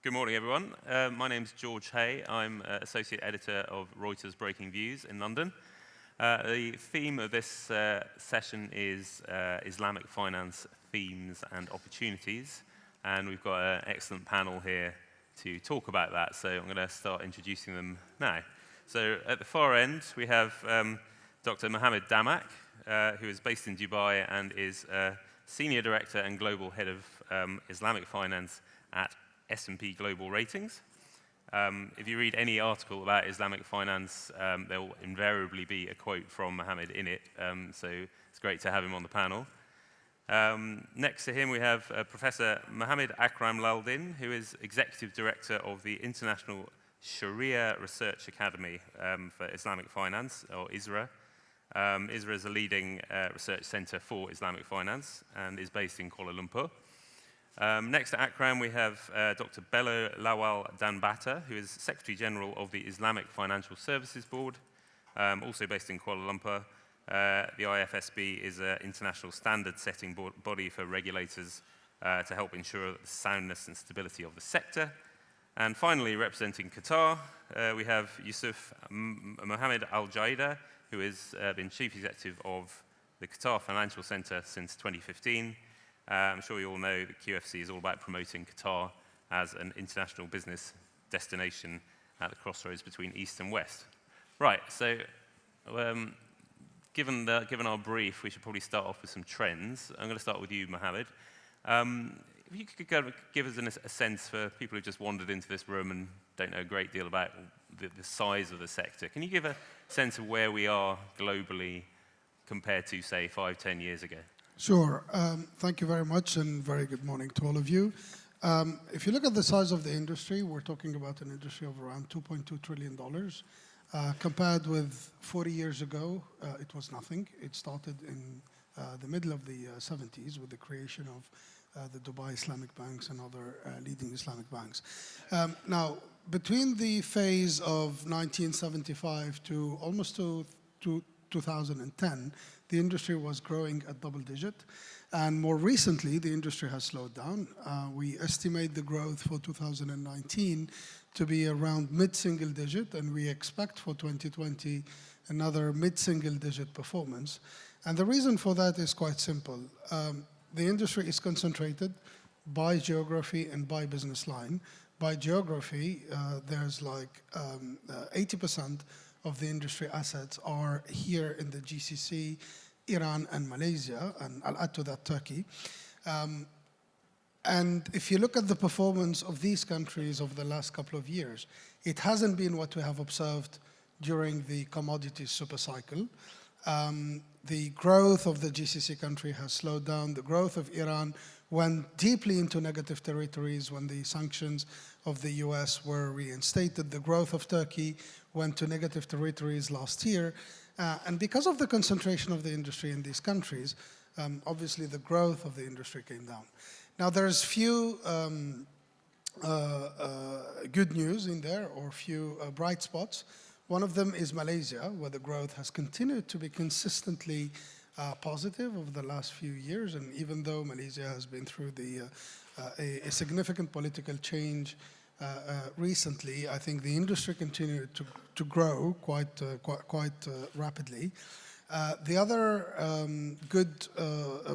Good morning, everyone. My name's George Hay. I'm Associate Editor of Reuters Breaking Views in London. The theme of this session is Islamic finance themes and opportunities. And we've got an excellent panel here to talk about that. So I'm going to start introducing them now. So at the far end, we have Dr. Mohamed Damak, who is based in Dubai and is Senior Director and Global Head of Islamic Finance at S&P Global Ratings. If you read any article about Islamic finance, there will invariably be a quote from Mohammed in it, so it's great to have him on the panel. Next to him we have Professor Mohamed Akram Ladin, who is Executive Director of the International Shari'ah Research Academy for Islamic Finance, or ISRA. ISRA is a leading research center for Islamic finance and is based in Kuala Lumpur. Next to Akram, we have Dr. Bello Lawal Danbatta, who is Secretary General of the Islamic Financial Services Board, also based in Kuala Lumpur. The IFSB is an international standard-setting body for regulators to help ensure the soundness and stability of the sector. And finally, representing Qatar, we have Yousuf Mohamed Al-Jaida, who has been Chief Executive of the Qatar Financial Center since 2015. I'm sure you all know that QFC is all about promoting Qatar as an international business destination at the crossroads between East and West. Right, so given our brief, we should probably start off with some trends. I'm going to start with you, Mohammed. If you could give us a sense for people who just wandered into this room and don't know a great deal about the size of the sector, can you give a sense of where we are globally compared to, say, 5-10 years ago? Sure. Thank you very much, and very good morning to all of you. If you look at the size of the industry, we're talking about an industry of around $2.2 trillion. Compared with 40 years ago, it was nothing. It started in the middle of the 70s with the creation of the Dubai Islamic banks and other leading Islamic banks. Now, between the phase of 1975 to almost to 2010, the industry was growing at double digit. And more recently, the industry has slowed down. We estimate the growth for 2019 to be around mid-single digit, and we expect for 2020 another mid-single digit performance. And the reason for that is quite simple. The industry is concentrated by geography and by business line. By geography, there's like 80% of the industry assets are here in the GCC, Iran and Malaysia, and I'll add to that Turkey. And if you look at the performance of these countries over the last couple of years, it hasn't been what we have observed during the commodities super cycle. The growth of the GCC country has slowed down. The growth of Iran went deeply into negative territories when the sanctions of the US were reinstated. The growth of Turkey went to negative territories last year. And because of the concentration of the industry in these countries, obviously the growth of the industry came down. Now there's few good news in there, or few bright spots. One of them is Malaysia, where the growth has continued to be consistently positive over the last few years. And even though Malaysia has been through a significant political change recently, I think the industry continued to grow quite rapidly. The other good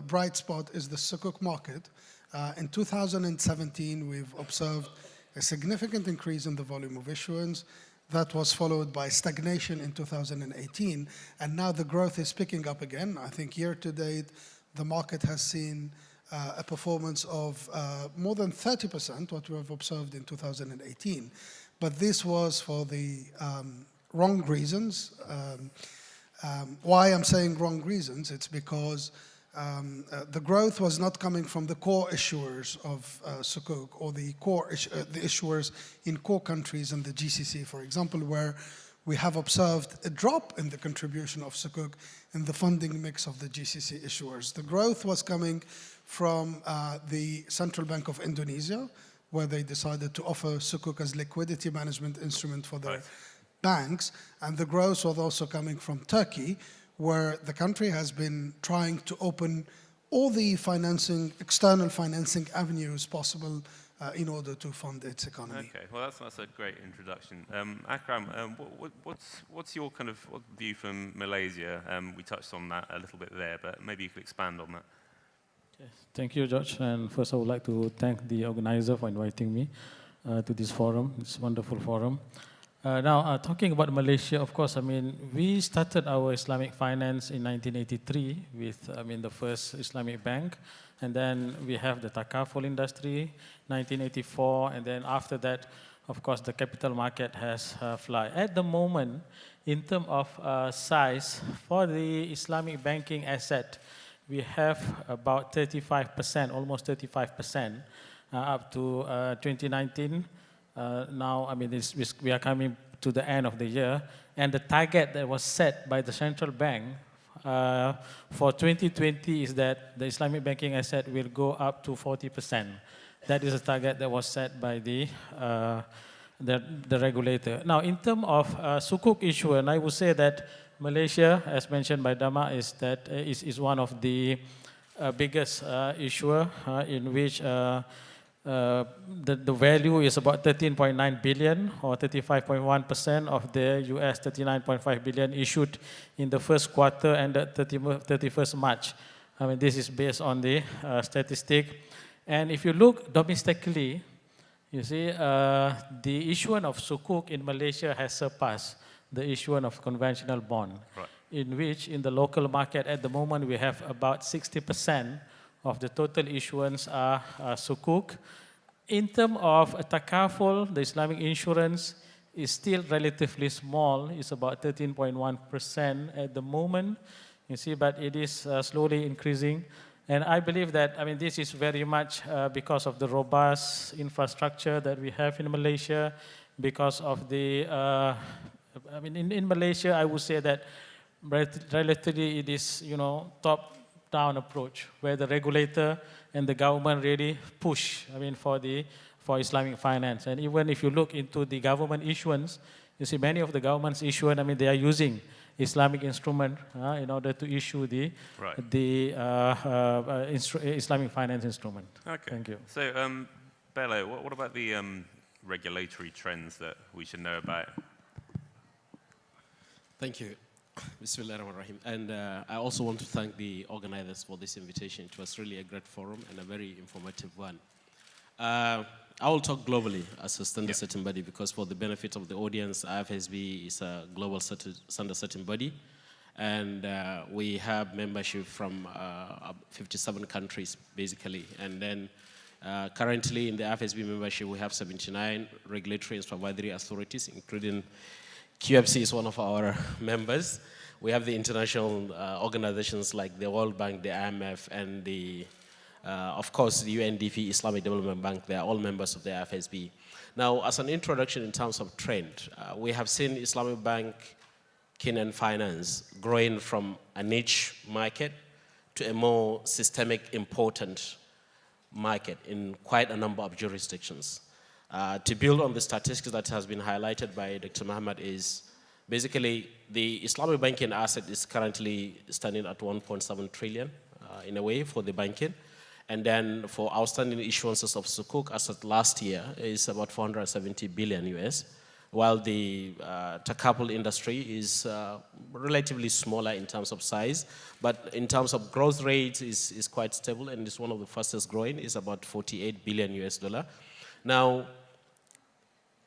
bright spot is the Sukuk market. In 2017, we've observed a significant increase in the volume of issuance. That was followed by stagnation in 2018, and now the growth is picking up again. I think year to date, the market has seen a performance of more than 30%, what we have observed in 2018. But this was for the wrong reasons. Why I'm saying wrong reasons, it's because the growth was not coming from the core issuers of Sukuk, or the issuers in core countries in the GCC, for example, where we have observed a drop in the contribution of Sukuk in the funding mix of the GCC issuers. The growth was coming from the Central Bank of Indonesia, where they decided to offer Sukuk as liquidity management instrument for their banks, and the growth was also coming from Turkey, where the country has been trying to open all the financing, external financing avenues possible in order to fund its economy. Okay, well that's a great introduction. Akram, what's your kind of view from Malaysia? We touched on that a little bit there, but maybe you could expand on that. Yes. Thank you, George. And first, I would like to thank the organizer for inviting me to this forum. It's a wonderful forum. Now, talking about Malaysia, of course, I mean, we started our Islamic finance in 1983 with, the first Islamic bank. And then we have the Takaful industry, 1984. And then after that, of course, the capital market has fly. At the moment, in terms of size, for the Islamic banking asset, we have about 35%, almost 35%, up to 2019. Now, we are coming to the end of the year, and the target that was set by the central bank for 2020 is that the Islamic banking asset will go up to 40%. That is a target that was set by the regulator. Now, in terms of sukuk issue, and I would say that Malaysia, as mentioned by Damak, is one of the biggest issuer in which the value is about 13.9 billion or 35.1% of the US 39.5 billion issued in the first quarter and the 31st March. This is based on the statistic. And if you look domestically, you see the issuance of sukuk in Malaysia has surpassed the issuance of conventional bond, right, in which in the local market at the moment we have about 60% of the total issuance are sukuk. In terms of takaful, the Islamic insurance is still relatively small. It's about 13.1% at the moment, you see, but it is slowly increasing. And I believe that, this is very much because of the robust infrastructure that we have in Malaysia, because of the in Malaysia, I would say that relatively it is, top-down approach, where the regulator and the government really push, for Islamic finance. And even if you look into the government issuance, you see many of the government's issuance, they are using Islamic instrument in order to issue the Islamic finance instrument. Okay. Thank you. So, Bello, what about the regulatory trends that we should know about? Thank you. Bismillahirrahmanirrahim. And I also want to thank the organizers for this invitation. It was really a great forum and a very informative one. I will talk globally as a standard setting body because for the benefit of the audience, IFSB is a global standard setting body. And we have membership from 57 countries, basically. And then currently in the IFSB membership, we have 79 regulatory and supervisory authorities, including QFC is one of our members. We have the international organizations like the World Bank, the IMF, and of course, the UNDP, Islamic Development Bank. They are all members of the IFSB. Now, as an introduction in terms of trend, we have seen Islamic banking and finance growing from a niche market to a more systemic, important market in quite a number of jurisdictions. To build on the statistics that has been highlighted by Dr. Mohamad is basically the Islamic banking asset is currently standing at 1.7 trillion in a way for the banking. And then for outstanding issuances of sukuk as of last year is about 470 billion US, while the takaful industry is relatively smaller in terms of size, but in terms of growth rate is quite stable and is one of the fastest growing, is about 48 billion US dollar. Now,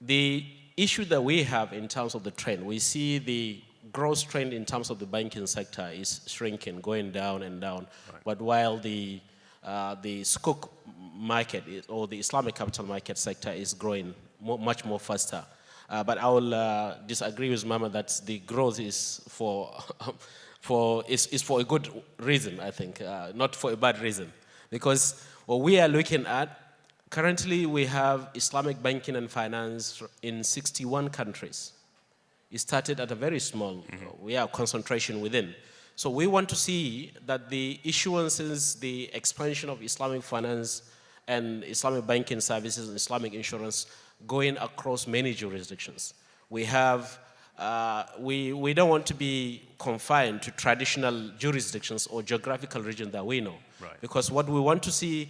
the issue that we have in terms of the trend, we see the growth trend in terms of the banking sector is shrinking, going down and down. Right. But while the sukuk market or the Islamic capital market sector is growing much more faster. But I will disagree with Mama that the growth is for a good reason, I think, not for a bad reason. Because what we are looking at, currently we have Islamic banking and finance in 61 countries. It started at a very small, we have concentration within. So we want to see that the issuances, the expansion of Islamic finance and Islamic banking services and Islamic insurance going across many jurisdictions. We have, we don't want to be confined to traditional jurisdictions or geographical region that we know. Right. Because what we want to see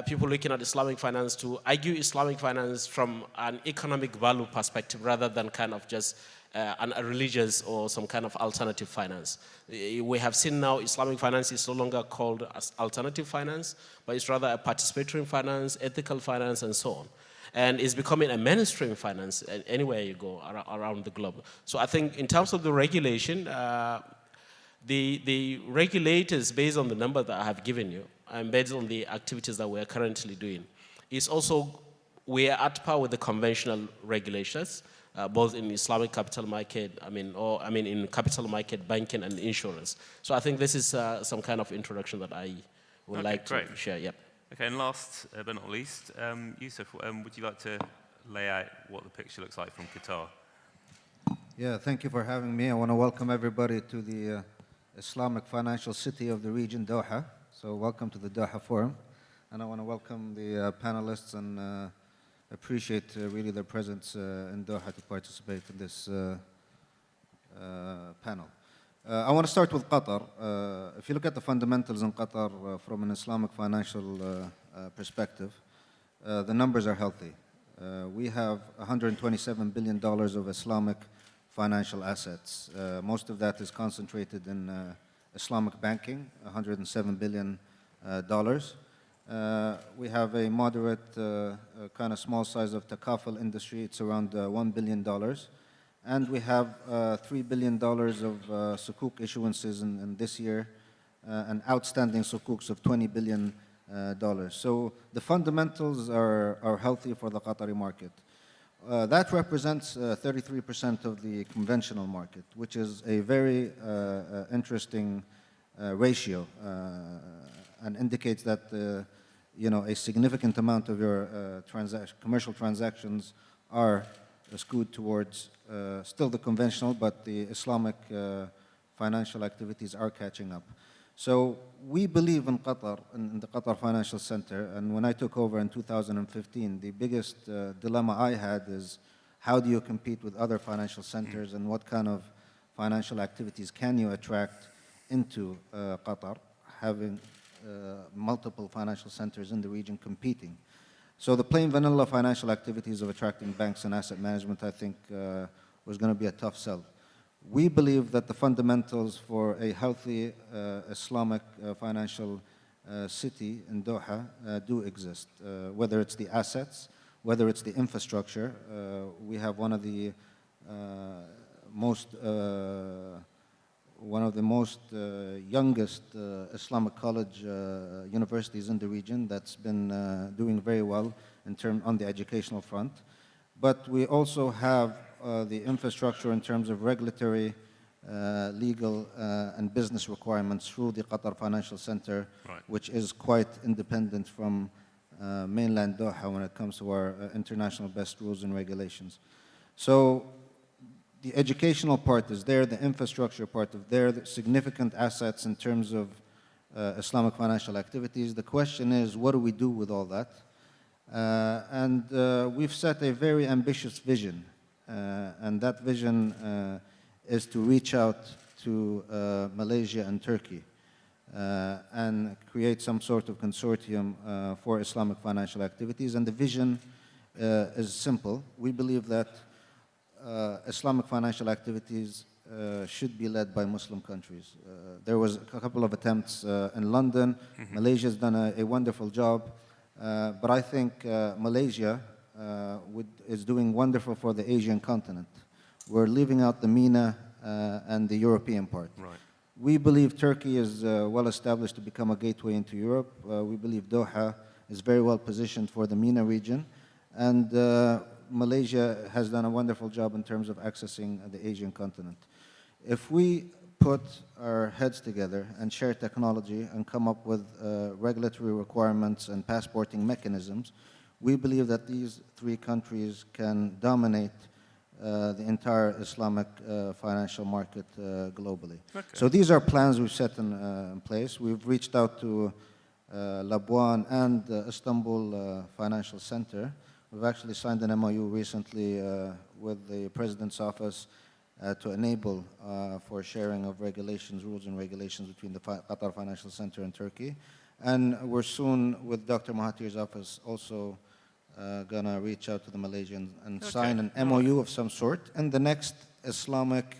people looking at Islamic finance to argue Islamic finance from an economic value perspective rather than kind of just a religious or some kind of alternative finance. We have seen now Islamic finance is no longer called as alternative finance, but it's rather a participatory finance, ethical finance, and so on. And it's becoming a mainstream finance anywhere you go around the globe. So I think in terms of the regulation, the regulators, based on the number that I have given you, and based on the activities that we're currently doing, is also, we are at par with the conventional regulators, both in Islamic capital market, in capital market, banking, and insurance. So I think this is some kind of introduction that I would like to share. Yep. Okay, and last but not least, Yousuf, would you like to lay out what the picture looks like from Qatar? Yeah, thank you for having me. I want to welcome everybody to the Islamic financial city of the region, Doha. So welcome to the Doha Forum. And I want to welcome the panelists and appreciate really their presence in Doha to participate in this panel. I want to start with Qatar. If you look at the fundamentals in Qatar from an Islamic financial perspective, the numbers are healthy. We have $127 billion of Islamic financial assets. Most of that is concentrated in Islamic banking, $107 billion. We have a moderate, kind of small size of takaful industry. It's around $1 billion. And we have $3 billion of sukuk issuances in this year and outstanding sukuks of $20 billion. So the fundamentals are healthy for the Qatari market. That represents 33% of the conventional market, which is a very interesting ratio and indicates that a significant amount of your commercial transactions are skewed towards still the conventional, but the Islamic financial activities are catching up. So we believe in Qatar, in the Qatar Financial Center, and when I took over in 2015, the biggest dilemma I had is how do you compete with other financial centers and what kind of financial activities can you attract into Qatar, having multiple financial centers in the region competing. So the plain vanilla financial activities of attracting banks and asset management, I think, was going to be a tough sell. We believe that the fundamentals for a healthy Islamic financial city in Doha do exist, whether it's the assets, whether it's the infrastructure. We have one of the most youngest Islamic college universities in the region that's been doing very well on the educational front. But we also have the infrastructure in terms of regulatory, legal, and business requirements through the Qatar Financial Center, which is quite independent from mainland Doha when it comes to our international best rules and regulations. So the educational part is there, the infrastructure part is there, the significant assets in terms of Islamic financial activities. The question is, what do we do with all that? We've set a very ambitious vision, and that vision is to reach out to Malaysia and Turkey and create some sort of consortium for Islamic financial activities. And the vision is simple. We believe that Islamic financial activities should be led by Muslim countries. There was a couple of attempts in London. Malaysia's done a wonderful job. But I think Malaysia is doing wonderful for the Asian continent. We're leaving out the MENA and the European part. Right. We believe Turkey is well established to become a gateway into Europe. We believe Doha is very well positioned for the MENA region. And Malaysia has done a wonderful job in terms of accessing the Asian continent. If we put our heads together and share technology and come up with regulatory requirements and passporting mechanisms, we believe that these three countries can dominate the entire Islamic financial market globally. Okay. So these are plans we've set in place. We've reached out to Labuan and Istanbul Financial Center. We've actually signed an MOU recently with the President's Office to enable for sharing of regulations, rules and regulations between the Qatar Financial Center and Turkey. And we're soon, with Dr. Mahathir's office, also gonna reach out to the Malaysians and sign an MOU of some sort. And the next Islamic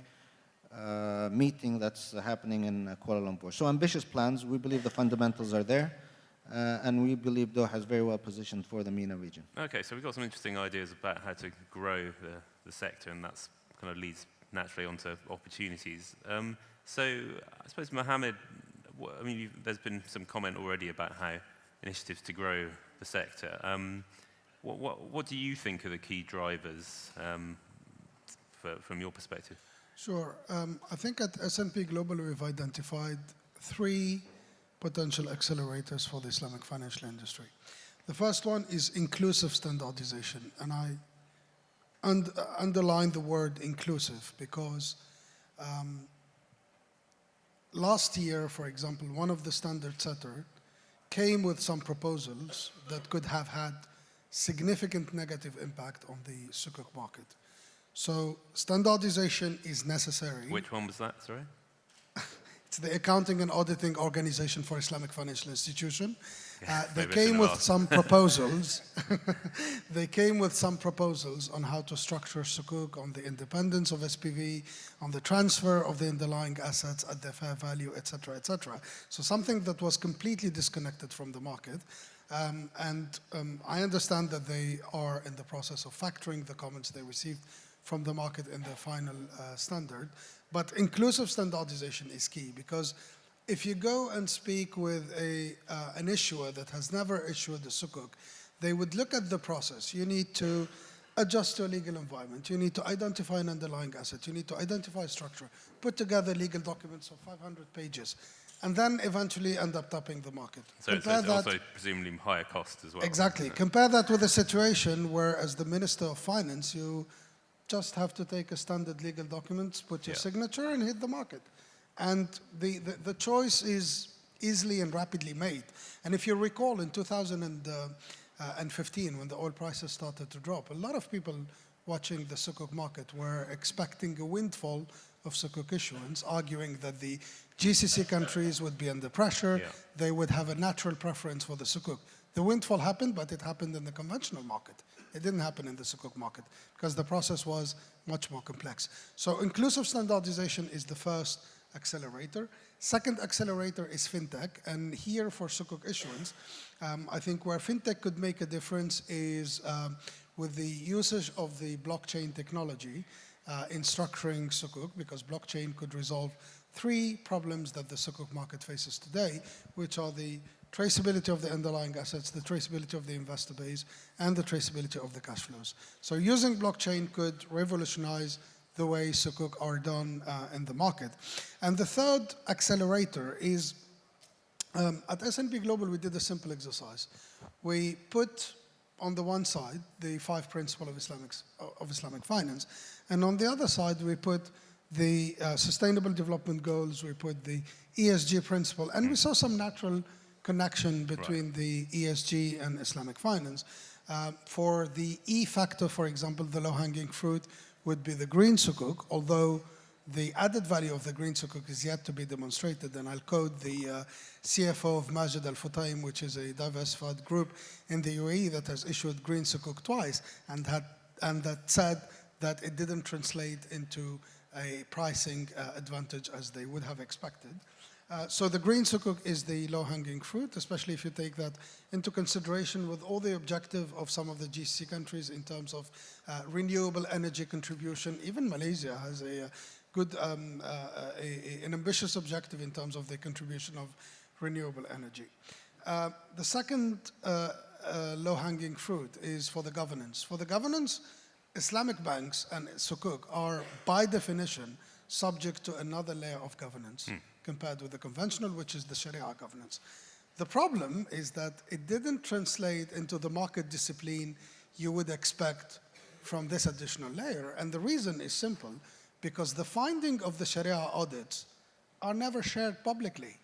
meeting that's happening in Kuala Lumpur. So ambitious plans. We believe the fundamentals are there. And we believe Doha is very well positioned for the MENA region. Okay, so we've got some interesting ideas about how to grow the sector, and that's kind of leads naturally onto opportunities. So I suppose, Mohamed, I mean, there's been some comment already about how initiatives to grow the sector. What do you think are the key drivers from your perspective? Sure. I think at S&P Global we've identified 3 potential accelerators for the Islamic financial industry. The first one is inclusive standardization, and I underline the word inclusive because last year, for example, one of the standard setters came with some proposals that could have had significant negative impact on the sukuk market. So standardization is necessary. Which one was that, sorry? It's the Accounting and Auditing Organization for Islamic Financial Institutions. They Maybe came with ask. some proposals. They came with some proposals on how to structure sukuk, on the independence of SPV, on the transfer of the underlying assets at their fair value, etc., etc. So something that was completely disconnected from the market. I understand that they are in the process of factoring the comments they received from the market in the final standard. But inclusive standardization is key because if you go and speak with an issuer that has never issued a sukuk, they would look at the process. You need to adjust to a legal environment. You need to identify an underlying asset. You need to identify structure, put together legal documents of 500 pages, and then eventually end up tapping the market. So it's also presumably higher cost as well. Exactly. Compare that with a situation where, as the Minister of Finance, you just have to take a standard legal document, put your signature, and hit the market. And the choice is easily and rapidly made. And if you recall, in 2015, when the oil prices started to drop, a lot of people watching the sukuk market were expecting a windfall of sukuk issuance, arguing that the GCC countries would be under pressure, they would have a natural preference for the sukuk. The windfall happened, but it happened in the conventional market. It didn't happen in the sukuk market because the process was much more complex. So inclusive standardization is the first accelerator. Second accelerator is fintech, and here for sukuk issuance, I think where fintech could make a difference is with the usage of the blockchain technology in structuring sukuk, because blockchain could resolve 3 problems that the sukuk market faces today, which are the traceability of the underlying assets, the traceability of the investor base, and the traceability of the cash flows. So using blockchain could revolutionize the way sukuk are done in the market. And the third accelerator is, at S&P Global, we did a simple exercise. We put on the one side the 5 principles of Islamic finance, and on the other side we put the sustainable development goals, we put the ESG principle, and we saw some natural connection between the ESG and Islamic finance. For the E factor, for example, the low-hanging fruit would be the green sukuk, although the added value of the green sukuk is yet to be demonstrated, and I'll quote the CFO of Majid Al Futtaim, which is a diversified group in the UAE that has issued green sukuk twice, and that said that it didn't translate into a pricing advantage as they would have expected. So the green sukuk is the low-hanging fruit, especially if you take that into consideration with all the objective of some of the GCC countries in terms of renewable energy contribution. Even Malaysia has a good, an ambitious objective in terms of the contribution of renewable energy. The second low-hanging fruit is for the governance. For the governance, Islamic banks and sukuk are, by definition, subject to another layer of governance compared with the conventional, which is the Shari'ah governance. The problem is that it didn't translate into the market discipline you would expect from this additional layer. And the reason is simple, because the finding of the Shari'ah audits are never shared publicly.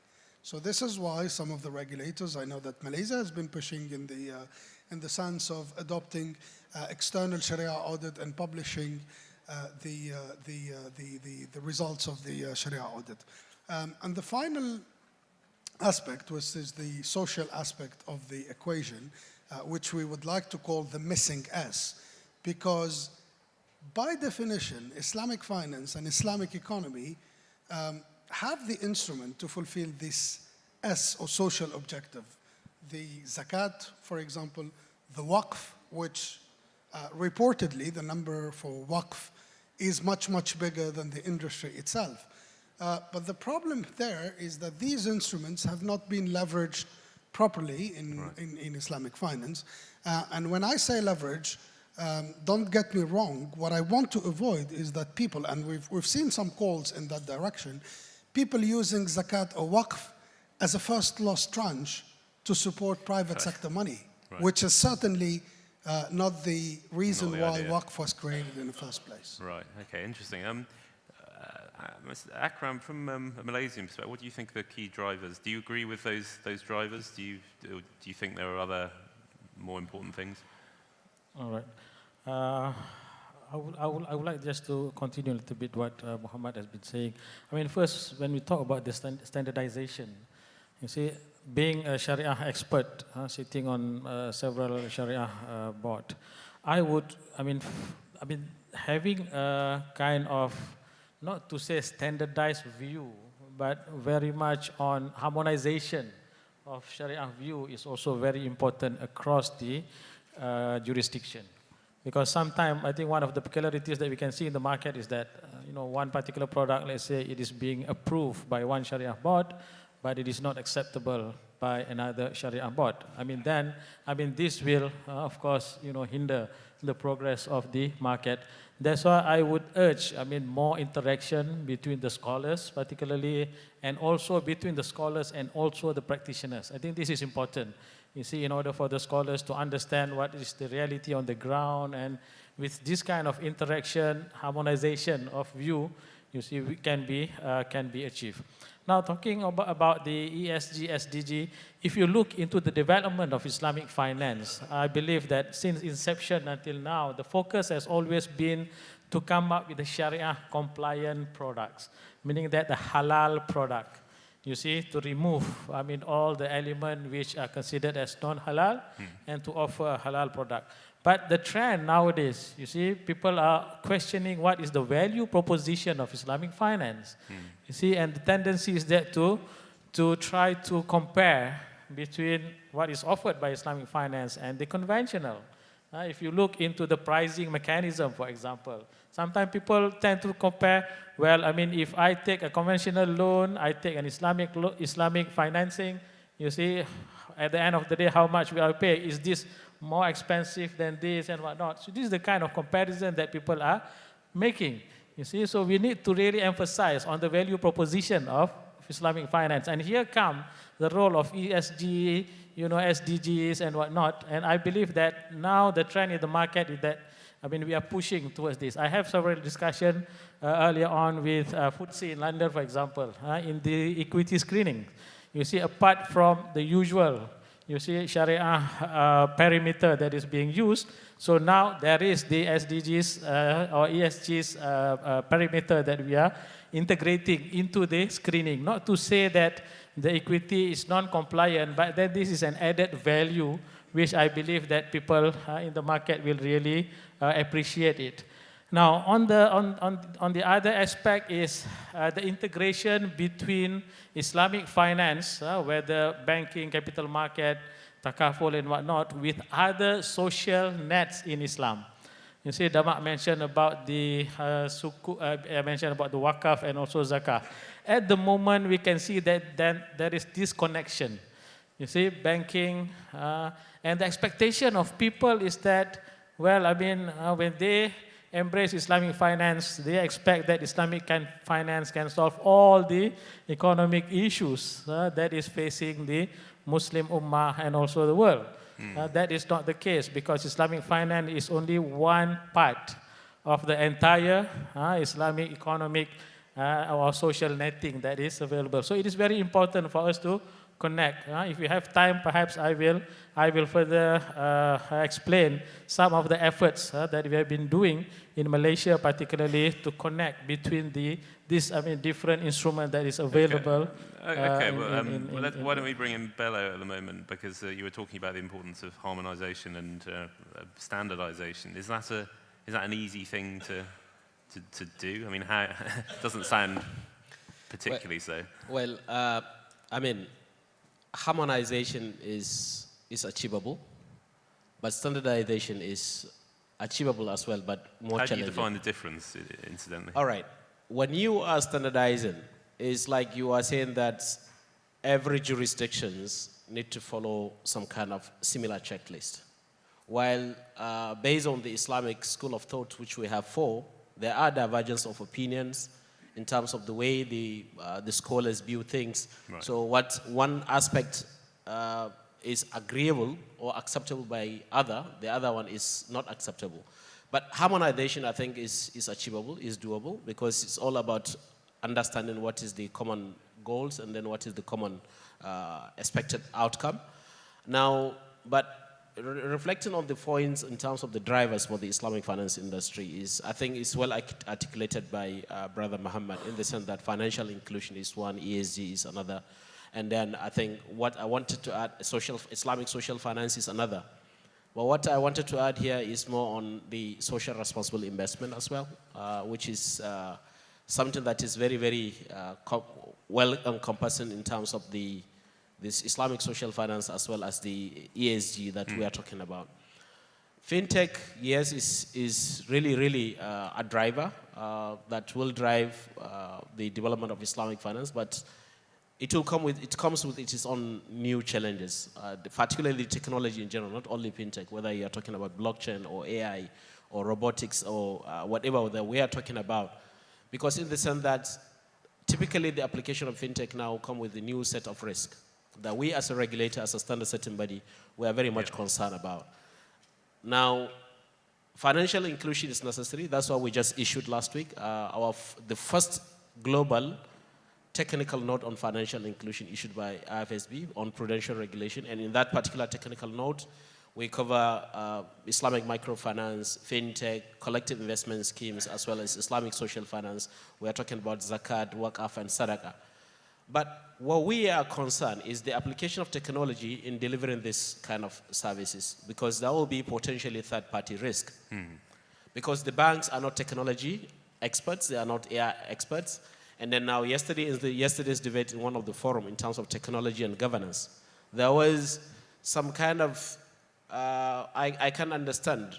So this is why some of the regulators, I know that Malaysia has been pushing in the sense of adopting external Shari'ah audit and publishing the results of the Shari'ah audit. And the final aspect, which is the social aspect of the equation, which we would like to call the missing S, because by definition, Islamic finance and Islamic economy have the instrument to fulfill this S or social objective. The zakat, for example, the waqf, which reportedly the number for waqf is much, much bigger than the industry itself. But the problem there is that these instruments have not been leveraged properly in Islamic finance. And when I say leverage, don't get me wrong, what I want to avoid is that people, and we've seen some calls in that direction, people using zakat or waqf as a first loss tranche to support private sector money, which is certainly not the reason why waqf was created in the first place. Right, okay, interesting. Mr. Akram, from a Malaysian perspective, what do you think are the key drivers? Do you agree with those drivers? Do you think there are other more important things? All right. I would like just to continue a little bit what Mohamad has been saying. I mean, first, when we talk about the standardization, you see, being a Shari'ah expert, sitting on several Shari'ah board, I mean, having a kind of, not to say standardized view, but very much on harmonization of Shari'ah view is also very important across the jurisdiction. Because sometimes I think one of the peculiarities that we can see in the market is that one particular product, let's say it is being approved by one Sharia board, but it is not acceptable by another Sharia board. This will, of course, hinder the progress of the market. That's why I would urge, more interaction between the scholars, particularly, and also between the scholars and also the practitioners. I think this is important. You see, in order for the scholars to understand what is the reality on the ground, and with this kind of interaction, harmonization of view, you see, can be achieved. Now, talking about the ESG, SDG, if you look into the development of Islamic finance, I believe that since inception until now, the focus has always been to come up with the Sharia compliant products, meaning that the halal product. You see, to remove, all the elements which are considered as non-halal and to offer a halal product. But the trend nowadays, you see, people are questioning what is the value proposition of Islamic finance. You see, and the tendency is that to try to compare between what is offered by Islamic finance and the conventional. If you look into the pricing mechanism, for example, sometimes people tend to compare, if I take a conventional loan, I take an Islamic financing, you see, at the end of the day, how much will I pay? Is this more expensive than this and whatnot? So this is the kind of comparison that people are making, you see. So we need to really emphasize on the value proposition of Islamic finance. And here come the role of ESG, SDGs and whatnot. And I believe that now the trend in the market is that, we are pushing towards this. I have several discussions earlier on with FTSE in London, for example, in the equity screening. You see, apart from the usual, you see, Sharia perimeter that is being used, so now there is the SDGs or ESGs perimeter that we are integrating into the screening. Not to say that the equity is non-compliant, but that this is an added value which I believe that people in the market will really appreciate it. Now, on the other aspect is the integration between Islamic finance, whether banking, capital market, takaful and whatnot, with other social nets in Islam. You see, Damak mentioned about the mentioned about the wakaf and also zakah. At the moment, we can see that there is this connection. You see, banking, and the expectation of people is that, when they embrace Islamic finance, they expect that Islamic finance can solve all the economic issues that is facing the Muslim Ummah and also the world. That is not the case, because Islamic finance is only one part of the entire Islamic economic or social netting that is available. So it is very important for us to connect. If you have time, perhaps I will further explain some of the efforts that we have been doing in Malaysia, particularly to connect between different instruments that is available. Why don't we bring in Bello at the moment, because you were talking about the importance of harmonization and standardization. Is that an easy thing to do? I mean, how it doesn't sound particularly so. Well, I mean, harmonization is achievable, but standardization is achievable as well, but more challenging. How do you define the difference, incidentally? All right. When you are standardizing, it's like you are saying that every jurisdictions need to follow some kind of similar checklist. While based on the Islamic school of thought, which we have four, there are divergence of opinions in terms of the way the scholars view things. Right. So what one aspect is agreeable or acceptable by the other one is not acceptable. But harmonization, I think, is achievable, is doable, because it's all about understanding what is the common goals and then what is the common expected outcome. Now, but reflecting on the points in terms of the drivers for the Islamic finance industry is, I think, is well articulated by Brother Mohammed, in the sense that financial inclusion is one, ESG is another, and then I think what I wanted to add, Islamic social finance is another. But what I wanted to add here is more on the social responsible investment as well, which is something that is very, very well encompassing in terms of this Islamic social finance as well as the ESG that we are talking about. Fintech, yes, is really, really a driver that will drive the development of Islamic finance, but it comes with its own new challenges, particularly technology in general, not only fintech, whether you are talking about blockchain or AI or robotics or whatever that we are talking about. Because in the sense that typically the application of fintech now come with a new set of risk that we as a regulator, as a standard setting body, we are very much concerned about. Now, financial inclusion is necessary. That's what we just issued last week. The first global technical note on financial inclusion issued by IFSB on prudential regulation. And in that particular technical note, we cover Islamic microfinance, fintech, collective investment schemes, as well as Islamic social finance. We are talking about zakat, waqf, and sadaqah. But what we are concerned is the application of technology in delivering this kind of services, because there will be potentially third-party risk. Because the banks are not technology experts, they are not AI experts. And then now yesterday's debate in one of the forum in terms of technology and governance, there was some kind of, I can understand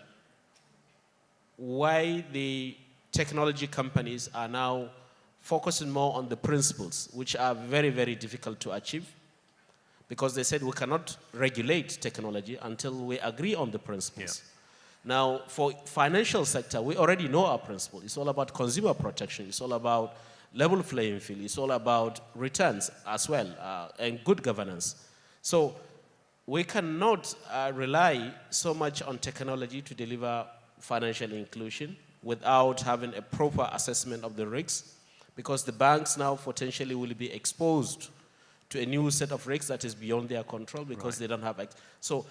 why the technology companies are now focusing more on the principles, which are very, very difficult to achieve, because they said we cannot regulate technology until we agree on the principles. Yeah. Now, for financial sector, we already know our principle. It's all about consumer protection. It's all about level playing field. It's all about returns as well, and good governance. So we cannot rely so much on technology to deliver financial inclusion without having a proper assessment of the risks, because the banks now potentially will be exposed to a new set of risks that is beyond their control, because they don't have. So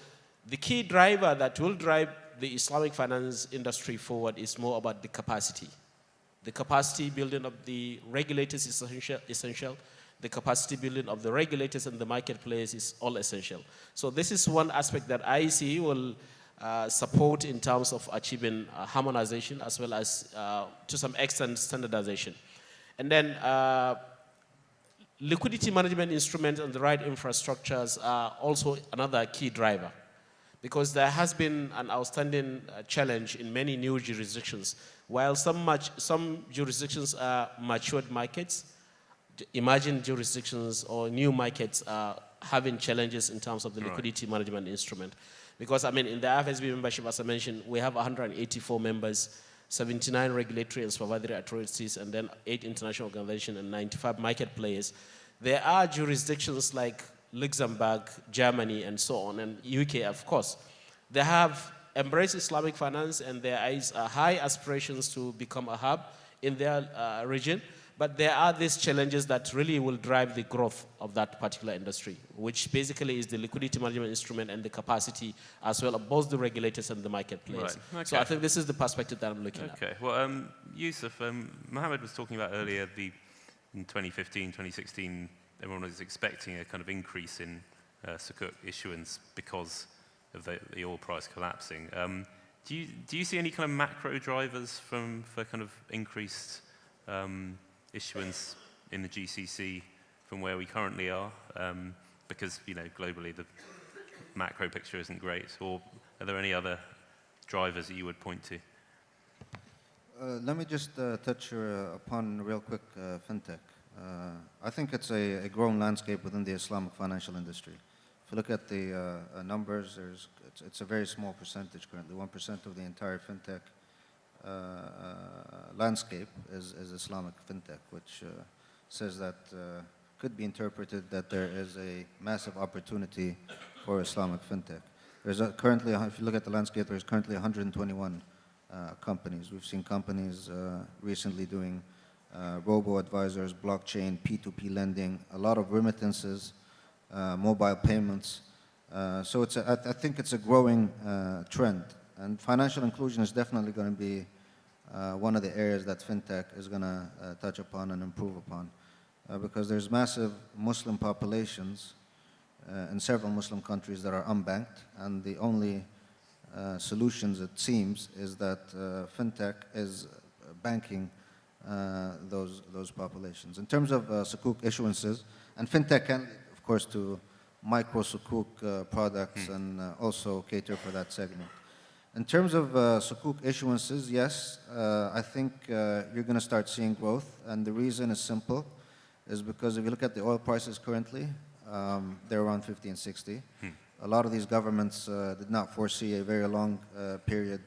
the key driver that will drive the Islamic finance industry forward is more about the capacity. The capacity building of the regulators is essential. The capacity building of the regulators and the marketplace is all essential. So this is one aspect that I see will support in terms of achieving harmonization, as well as to some extent standardization. And then liquidity management instruments and the right infrastructures are also another key driver, because there has been an outstanding challenge in many new jurisdictions. While some jurisdictions are matured markets, emerging jurisdictions or new markets are having challenges in terms of the liquidity management instrument. Because, I mean, in the IFSB membership, as I mentioned, we have 184 members, 79 regulatory and supervisory authorities, and then 8 international organizations and 95 market players. There are jurisdictions like Luxembourg, Germany, and so on, and UK, of course. They have embraced Islamic finance, and there is high aspirations to become a hub in their region. But there are these challenges that really will drive the growth of that particular industry, which basically is the liquidity management instrument and the capacity as well of both the regulators and the marketplace. Right. Okay. So I think this is the perspective that I'm looking at. Okay. Well, Yousuf, Mohamed was talking about earlier in 2015, 2016, everyone was expecting a kind of increase in Sukuk issuance because of the oil price collapsing. Do you see any kind of macro drivers for kind of increased issuance in the GCC from where we currently are? Because, you know, globally the macro picture isn't great. Or are there any other drivers that you would point to? Let me just touch upon real quick fintech. I think it's a growing landscape within the Islamic financial industry. If you look at the numbers, it's a very small percentage currently. 1% of the entire fintech landscape is Islamic fintech, which says that could be interpreted that there is a massive opportunity for Islamic fintech. There's currently, if you look at the landscape, there's currently 121 companies. We've seen companies recently doing robo-advisors, blockchain, P2P lending, a lot of remittances, mobile payments. So I think it's a growing trend. And financial inclusion is definitely going to be one of the areas that fintech is going to touch upon and improve upon. Because there's massive Muslim populations in several Muslim countries that are unbanked, and the only solutions, it seems, is that fintech is banking those populations. In terms of sukuk issuances, and fintech can, of course, to micro sukuk products and also cater for that segment. In terms of sukuk issuances, yes, I think you're going to start seeing growth, and the reason is simple, is because if you look at the oil prices currently, they're around 50 and 60. A lot of these governments did not foresee a very long period,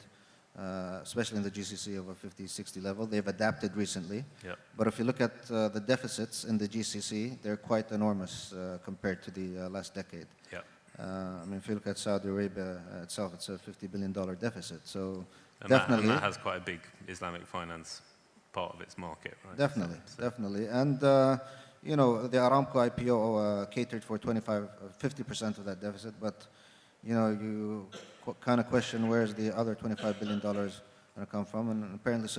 especially in the GCC, of a 50, 60 level. They've adapted recently. Yep. But if you look at the deficits in the GCC, they're quite enormous compared to the last decade. Yep. I mean, if you look at Saudi Arabia itself, it's a $50 billion deficit. So definitely. That has quite a big Islamic finance part of its market, right? Definitely, definitely. And, you know, the Aramco IPO catered for 50% of that deficit, but, you know, you kind of question where's the other $25 billion going to come from, and apparently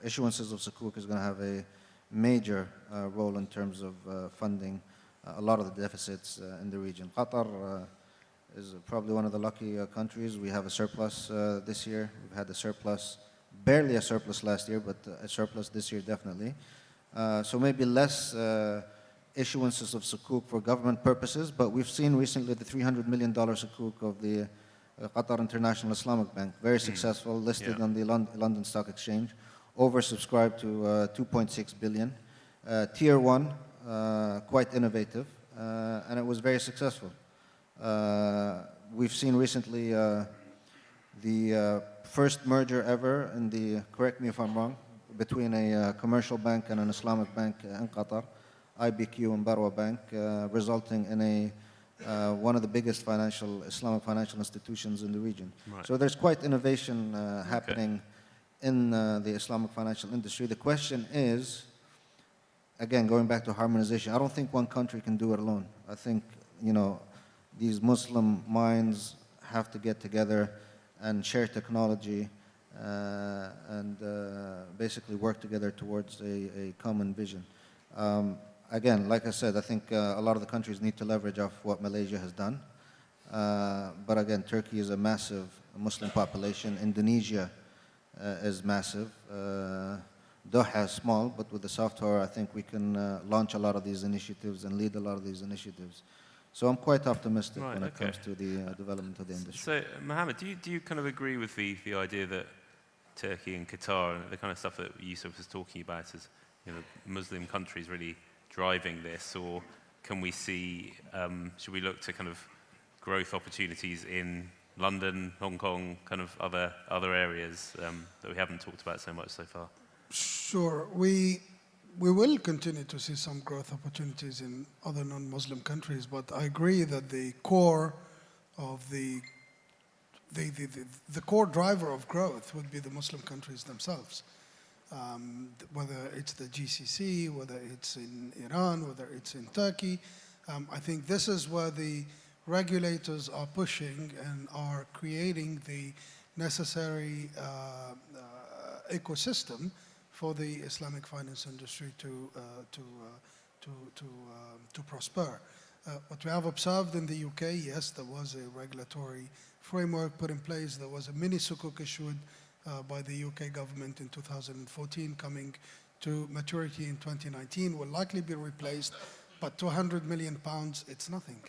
issuances of Sukuk is going to have a major role in terms of funding a lot of the deficits in the region. Qatar is probably one of the lucky countries. We have a surplus this year. We've had a surplus, barely a surplus last year, but a surplus this year definitely. So maybe less issuances of Sukuk for government purposes, but we've seen recently the $300 million Sukuk of the Qatar International Islamic Bank, very successful, listed on the London Stock Exchange, oversubscribed to 2.6 billion. Tier 1, quite innovative, and it was very successful. We've seen recently the first merger ever in the, correct me if I'm wrong, between a commercial bank and an Islamic bank in Qatar, IBQ and Barwa Bank, resulting in one of the biggest Islamic financial institutions in the region. Right. So there's quite innovation happening in the Islamic financial industry. The question is, again, going back to harmonization, I don't think one country can do it alone. I think, you know, these Muslim minds have to get together and share technology and basically work together towards a common vision. Again, like I said, I think a lot of the countries need to leverage off what Malaysia has done. But again, Turkey is a massive Muslim population. Indonesia is massive. Doha is small, but with the soft power, I think we can launch a lot of these initiatives and lead a lot of these initiatives. So I'm quite optimistic when it comes to the development of the industry. So, Mohamed, do you kind of agree with the idea that Turkey and Qatar, and the kind of stuff that Yousuf was talking about, is, you know, Muslim countries really driving this, or can we see, should we look to kind of growth opportunities in London, Hong Kong, kind of other areas that we haven't talked about so much so far? Sure. We will continue to see some growth opportunities in other non-Muslim countries, but I agree that the core of the core driver of growth would be the Muslim countries themselves. whether it's the GCC, whether it's in Iran, whether it's in Turkey. I think this is where the regulators are pushing and are creating the necessary ecosystem for the Islamic finance industry to prosper. What we have observed in the UK, yes, there was a regulatory framework put in place. There was a mini sukuk issued by the UK government in 2014 coming to maturity in 2019, will likely be replaced, but 200 million pounds, it's nothing.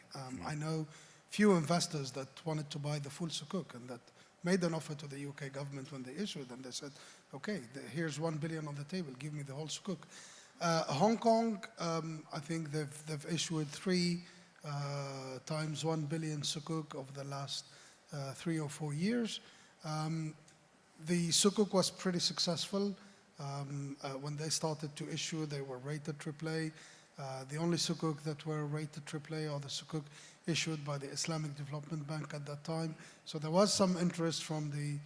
I know few investors that wanted to buy the full sukuk and that made an offer to the UK government when they issued, and they said, okay, here's 1 billion on the table, give me the whole sukuk. Hong Kong, I think they've issued 3 times 1 billion sukuk over the last 3 or 4 years. The sukuk was pretty successful. When they started to issue, they were rated AAA. The only sukuk that were rated AAA are the sukuk issued by the Islamic Development Bank at that time. So there was some interest from the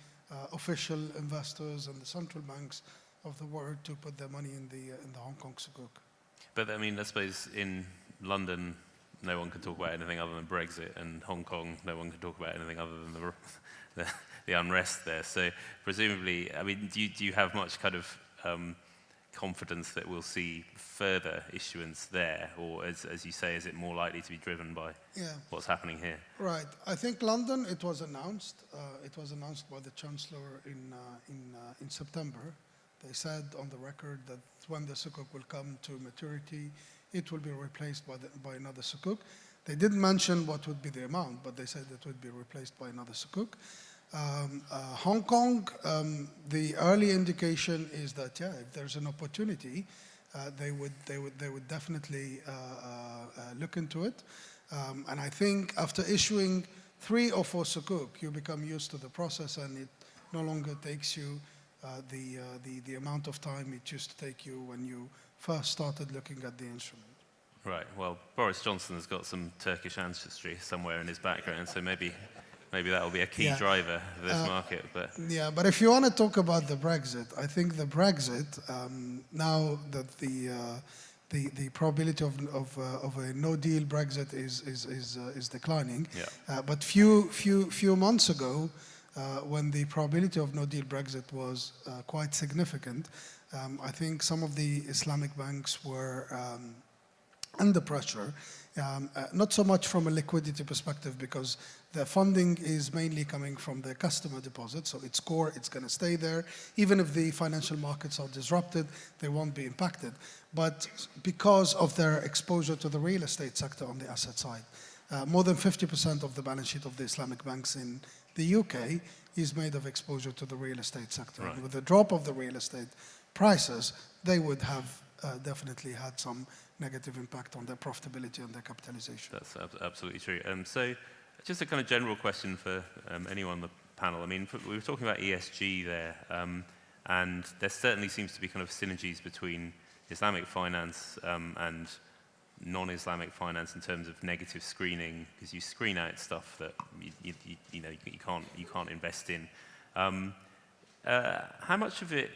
official investors and the central banks of the world to put their money in the Hong Kong sukuk. But I mean, I suppose in London, no one can talk about anything other than Brexit, and Hong Kong, no one can talk about anything other than the unrest there. So presumably, I mean, do you have much kind of confidence that we'll see further issuance there, or as you say, is it more likely to be driven by what's happening here? Right. I think London, it was announced. It was announced by the Chancellor in September. They said on the record that when the sukuk will come to maturity, it will be replaced by another sukuk. They didn't mention what would be the amount, but they said it would be replaced by another sukuk. Hong Kong, the early indication is that, yeah, if there's an opportunity, they would definitely look into it. And I think after issuing 3 or 4 sukuk, you become used to the process, and it no longer takes you the amount of time it used to take you when you first started looking at the instrument. Right. Well, Boris Johnson has got some Turkish ancestry somewhere in his background, so maybe that will be a key driver of this market. But yeah, but if you want to talk about the Brexit, I think the Brexit, now that the probability of a no-deal Brexit is declining, but few months ago, when the probability of no-deal Brexit was quite significant, I think some of the Islamic banks were under pressure, not so much from a liquidity perspective, because their funding is mainly coming from their customer deposits, so it's core, it's going to stay there. Even if the financial markets are disrupted, they won't be impacted. But because of their exposure to the real estate sector on the asset side, more than 50% of the balance sheet of the Islamic banks in the UK is made of exposure to the real estate sector. Right. And with the drop of the real estate prices, they would have definitely had some negative impact on their profitability and their capitalization. that's absolutely true. So just a kind of general question for anyone on the panel. I mean, we were talking about ESG there, and there certainly seems to be kind of synergies between Islamic finance and non-Islamic finance in terms of negative screening, because you screen out stuff that you can't invest in. How much of it?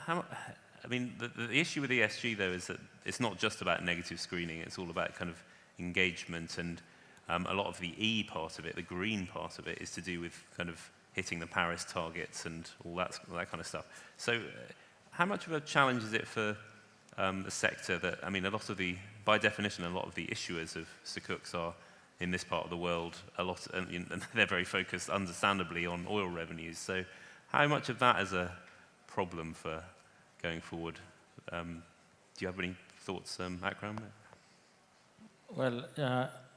I mean, the issue with ESG though is that it's not just about negative screening; it's all about kind of engagement, and a lot of the E part of it, the green part of it, is to do with kind of hitting the Paris targets and all that kind of stuff. So, how much of a challenge is it for the sector that, I mean, by definition, a lot of the issuers of sukuks are in this part of the world, and they're very focused, understandably, on oil revenues. So how much of that is a problem for going forward? Do you have any thoughts, Akram? Well,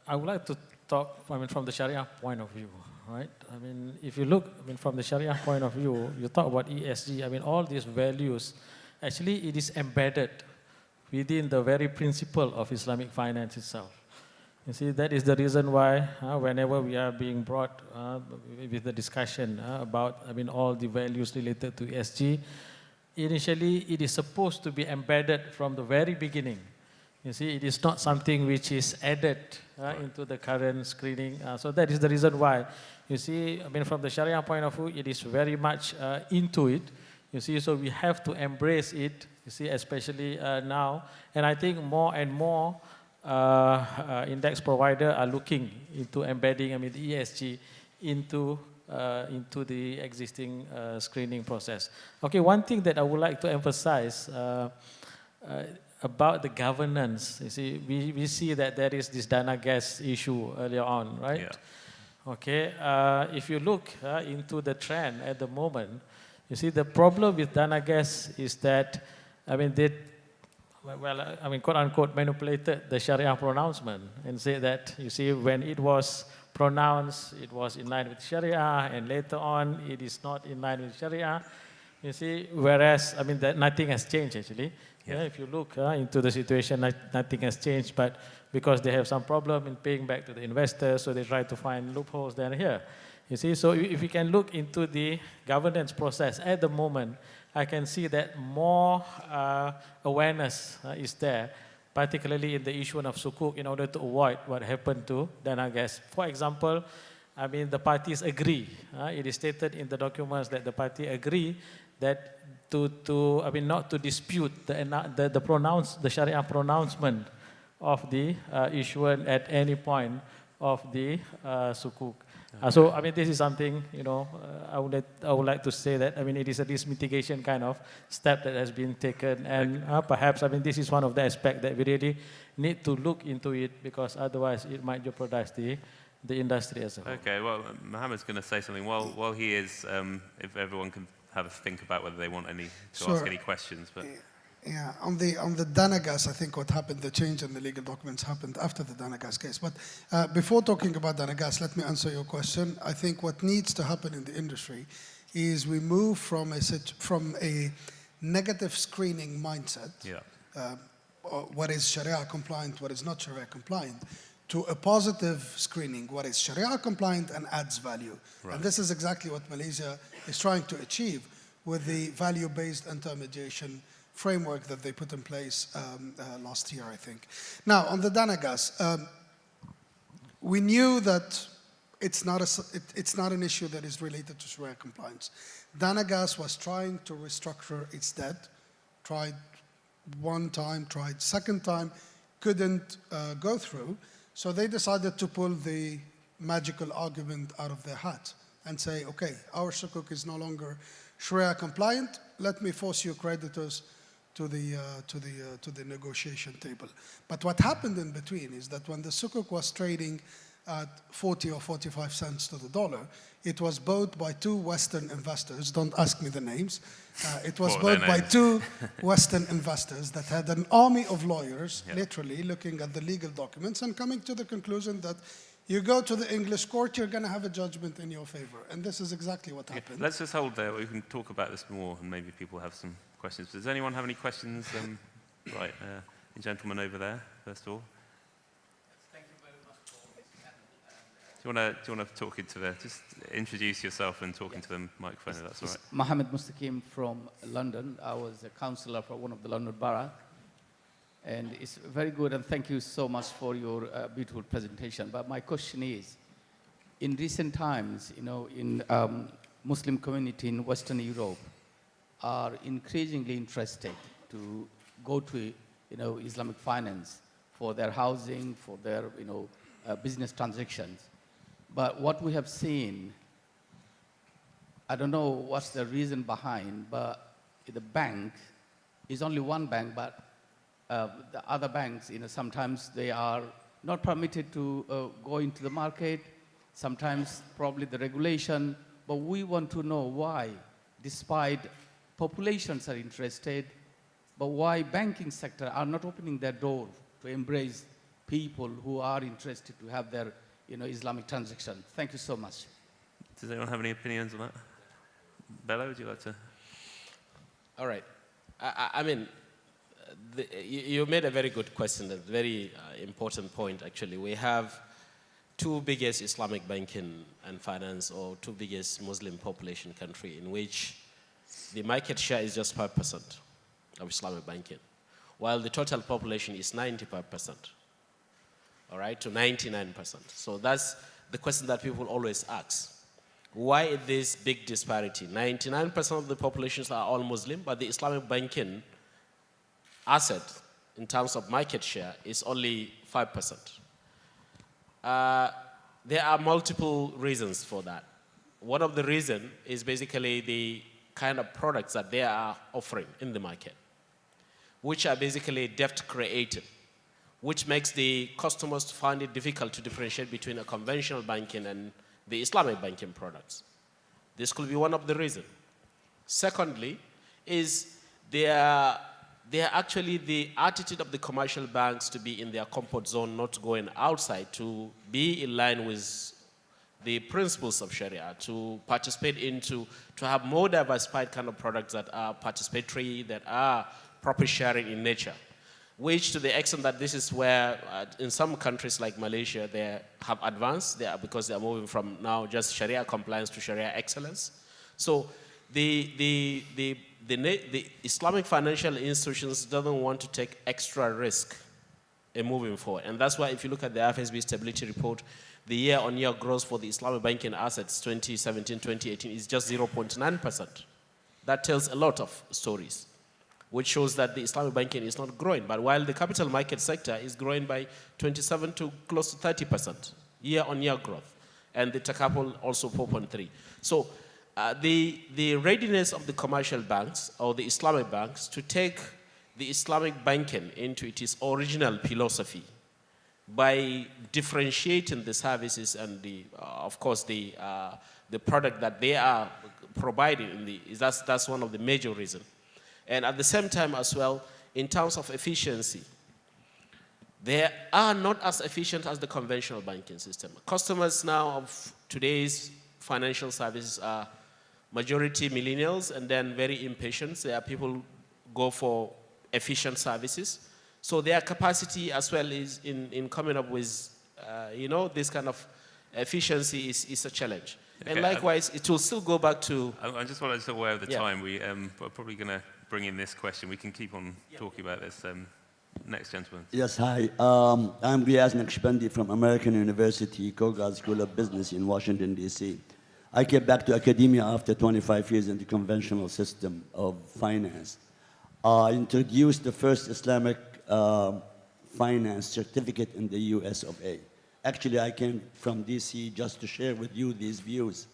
I would like to talk, from the Sharia point of view, right? I mean, if you look, from the Sharia point of view, you talk about ESG, all these values, actually it is embedded within the very principle of Islamic finance itself. You see, that is the reason why whenever we are being brought with the discussion about, all the values related to ESG, initially it is supposed to be embedded from the very beginning. You see, it is not something which is added into the current screening. So that is the reason why, you see, from the Sharia point of view, it is very much into it. You see, so we have to embrace it, you see, especially now. And I think more and more index providers are looking into embedding, the ESG into the existing screening process. Okay, one thing that I would like to emphasize about the governance, you see, we see that there is this Dana gas issue earlier on, right? Yeah. Okay, if you look into the trend at the moment, you see the problem with Dana gas is that, they, quote unquote, manipulated the Shari'ah pronouncement and say that, you see, when it was pronounced, it was in line with Shari'ah, and later on, it is not in line with Shari'ah. You see, whereas, that nothing has changed actually. Yeah, if you look into the situation, nothing has changed, but because they have some problem in paying back to the investors, so they try to find loopholes there and here. You see, so if you can look into the governance process at the moment, I can see that more awareness is there, particularly in the issue of sukuk, in order to avoid what happened to Dana gas. For example, the parties agree. It is stated in the documents that the party agree that not to dispute the Sharia pronouncement of the issuance at any point of the sukuk. So this is something, I would like to say that it is a risk mitigation kind of step that has been taken, and perhaps this is one of the aspects that we really need to look into it, because otherwise it might jeopardize the industry as a whole. Okay, well, Mohamed's going to say something. While he is, if everyone can have a think about whether they want to ask any questions. But yeah, on the Dana gas, I think what happened, the change in the legal documents happened after the Dana gas case. But before talking about Dana gas, let me answer your question. I think what needs to happen in the industry is we move from a negative screening mindset, what is Sharia compliant, what is not Sharia compliant, to a positive screening, what is Sharia compliant and adds value. Right. And this is exactly what Malaysia is trying to achieve with the value-based intermediation framework that they put in place last year, I think. Now, on the Dana gas, we knew that it's not an issue that is related to Sharia compliance. Dana gas was trying to restructure its debt, tried one time, tried second time, couldn't go through. So they decided to pull the magical argument out of their hat and say, okay, our sukuk is no longer Sharia compliant. Let me force you creditors to the negotiation table. But what happened in between is that when the sukuk was trading at 40 or 45 cents to the dollar, it was bought by two Western investors. Don't ask me the names. It was bought by two Western investors that had an army of lawyers, literally looking at the legal documents and coming to the conclusion that you go to the English court, you're going to have a judgment in your favor. And this is exactly what happened. Let's just hold there. We can talk about this more, and maybe people have some questions. Does anyone have any questions? Right, the gentleman over there, first of all. Thank you very much for this panel. Do you want to talk into just introduce yourself and talk into the microphone, if that's all right. Mohamed Mustaqim from London. I was a councillor for one of the London borough. And it's very good, and thank you so much for your beautiful presentation. But my question is, in recent times, in Muslim community in Western Europe are increasingly interested to go to, Islamic finance for their housing, for their, business transactions. But what we have seen, I don't know what's the reason behind, but the bank is only one bank, but the other banks, sometimes they are not permitted to go into the market, sometimes probably the regulation, but we want to know why, despite populations are interested, but why banking sector are not opening their door to embrace people who are interested to have their, Islamic transaction. Thank you so much. Does anyone have any opinions on that? Bello, would you like to? All right. You made a very good question, a very important point, actually. We have two biggest Islamic banking and finance, or two biggest Muslim population country, in which the market share is just 5% of Islamic banking, while the total population is 95%, all right, to 99%. So that's the question that people always ask. Why is this big disparity? 99% of the populations are all Muslim, but the Islamic banking asset in terms of market share is only 5%. There are multiple reasons for that. One of the reasons is basically the kind of products that they are offering in the market, which are basically debt created, which makes the customers find it difficult to differentiate between a conventional banking and the Islamic banking products. This could be one of the reasons. Secondly, is actually the attitude of the commercial banks to be in their comfort zone, not going outside, to be in line with the principles of Sharia, to participate to have more diversified kind of products that are participatory, that are profit sharing in nature, which to the extent that this is where in some countries like Malaysia, they have advanced because they are moving from now just Sharia compliance to Sharia excellence. So the Islamic financial institutions doesn't want to take extra risk in moving forward. And that's why if you look at the FSB stability report, the year-on-year growth for the Islamic banking assets 2017-2018 is just 0.9%. That tells a lot of stories, which shows that the Islamic banking is not growing. But while the capital market sector is growing by 27 to close to 30% year-on-year growth, and the takaful also 4.3. So the readiness of the commercial banks or the Islamic banks to take the Islamic banking into its original philosophy by differentiating the services and of course the product that they are providing that's one of the major reasons. And at the same time as well, in terms of efficiency, they are not as efficient as the conventional banking system. Customers now of today's financial services are majority millennials and then very impatient. There are people who go for efficient services. So their capacity as well is in coming up with, this kind of efficiency is a challenge. Okay, and likewise, it will still go back to... I just wanted to aware of the time. We're probably going to bring in this question. We can keep on talking about this. Next gentleman. Yes, hi. I'm Riaz Naqshbandi from American University, Kogar School of Business in Washington, D.C. I came back to academia after 25 years in the conventional system of finance. I introduced the first Islamic finance certificate in the US of A. Actually, I came from DC just to share with you these views.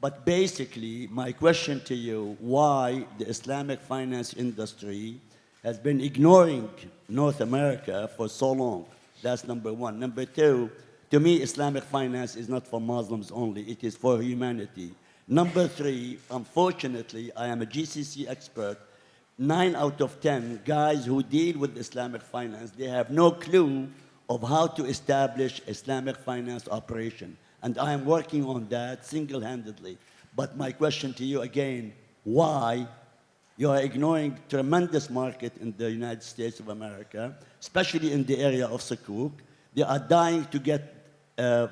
But basically, my question to you, why the Islamic finance industry has been ignoring North America for so long? That's number one. Number two, to me, Islamic finance is not for Muslims only, it is for humanity. Number three, unfortunately, I am a GCC expert. 9 out of 10 guys who deal with Islamic finance, they have no clue of how to establish Islamic finance operation. And I am working on that single-handedly. But my question to you again, why you are ignoring tremendous market in the United States of America, especially in the area of Sukuk? They are dying to get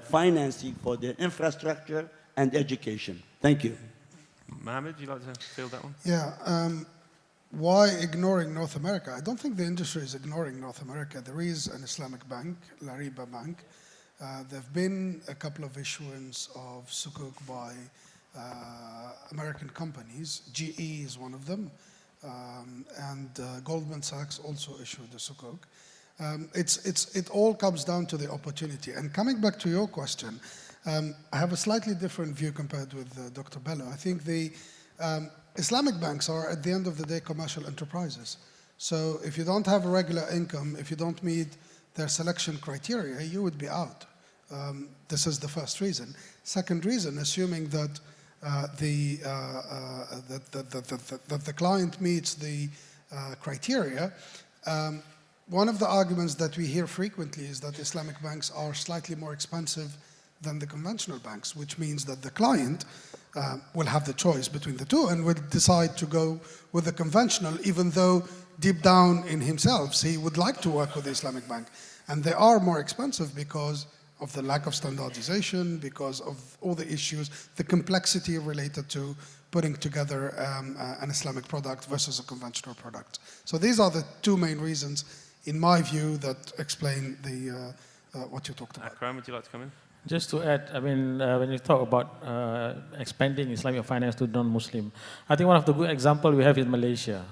financing for their infrastructure and education. Thank you. Mohamed, would you like to field that one? Yeah. Why ignoring North America? I don't think the industry is ignoring North America. There is an Islamic bank, Lariba Bank. There have been a couple of issuance of sukuk by American companies. GE is one of them, and Goldman Sachs also issued the sukuk. It all comes down to the opportunity. And coming back to your question, I have a slightly different view compared with Dr. Bello. I think the Islamic banks are, at the end of the day, commercial enterprises. So if you don't have a regular income, if you don't meet their selection criteria, you would be out. This is the first reason. Second reason, assuming that the client meets the criteria, one of the arguments that we hear frequently is that Islamic banks are slightly more expensive than the conventional banks, which means that the client will have the choice between the two and will decide to go with the conventional, even though deep down in himself he would like to work with the Islamic bank. And they are more expensive because of the lack of standardization, because of all the issues, the complexity related to putting together an Islamic product versus a conventional product. So these are the two main reasons, in my view, that explain what you talked about. Akram, would you like to come in? Just to add, I mean, when you talk about expanding Islamic finance to non-Muslim, I think one of the good examples we have is Malaysia.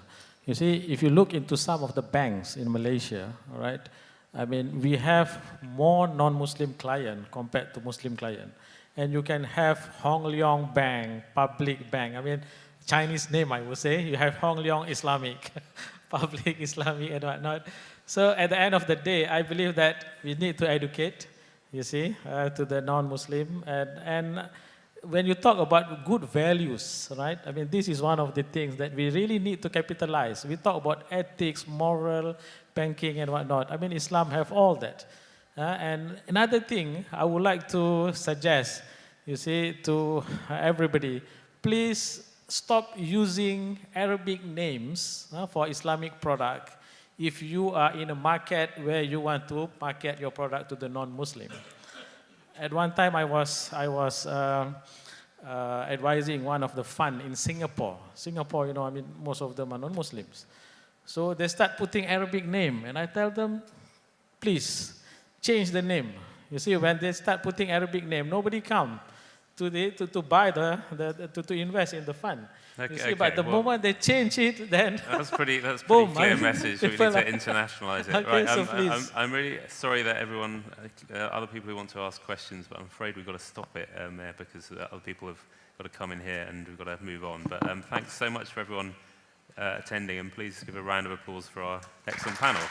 You see, if you look into some of the banks in Malaysia, all right, I mean, we have more non-Muslim clients compared to Muslim clients. And you can have Hong Leong Bank, Public Bank. I mean, Chinese name, I would say. You have Hong Leong Islamic, Public Islamic and whatnot. So at the end of the day, I believe that we need to educate, you see, to the non-Muslim. And when you talk about good values, right? I mean, this is one of the things that we really need to capitalize. We talk about ethics, moral, banking, and whatnot. I mean, Islam have all that. And another thing I would like to suggest, you see, to everybody, please stop using Arabic names for Islamic product if you are in a market where you want to market your product to the non-Muslim. At one time, I was advising one of the fund in Singapore. Singapore, you know, I mean, most of them are non-Muslims. So they start putting Arabic name, and I tell them, please, change the name. You see, when they start putting Arabic name, nobody come to buy to invest in the fund. Okay, you see, but the moment they change it, then that's pretty boom, clear message. We need to internationalize it. Okay, right? so please. I'm really sorry that everyone, other people who want to ask questions, but I'm afraid we've got to stop it there because other people have got to come in here and we've got to move on. But thanks so much for everyone attending, and please give a round of applause for our excellent panel.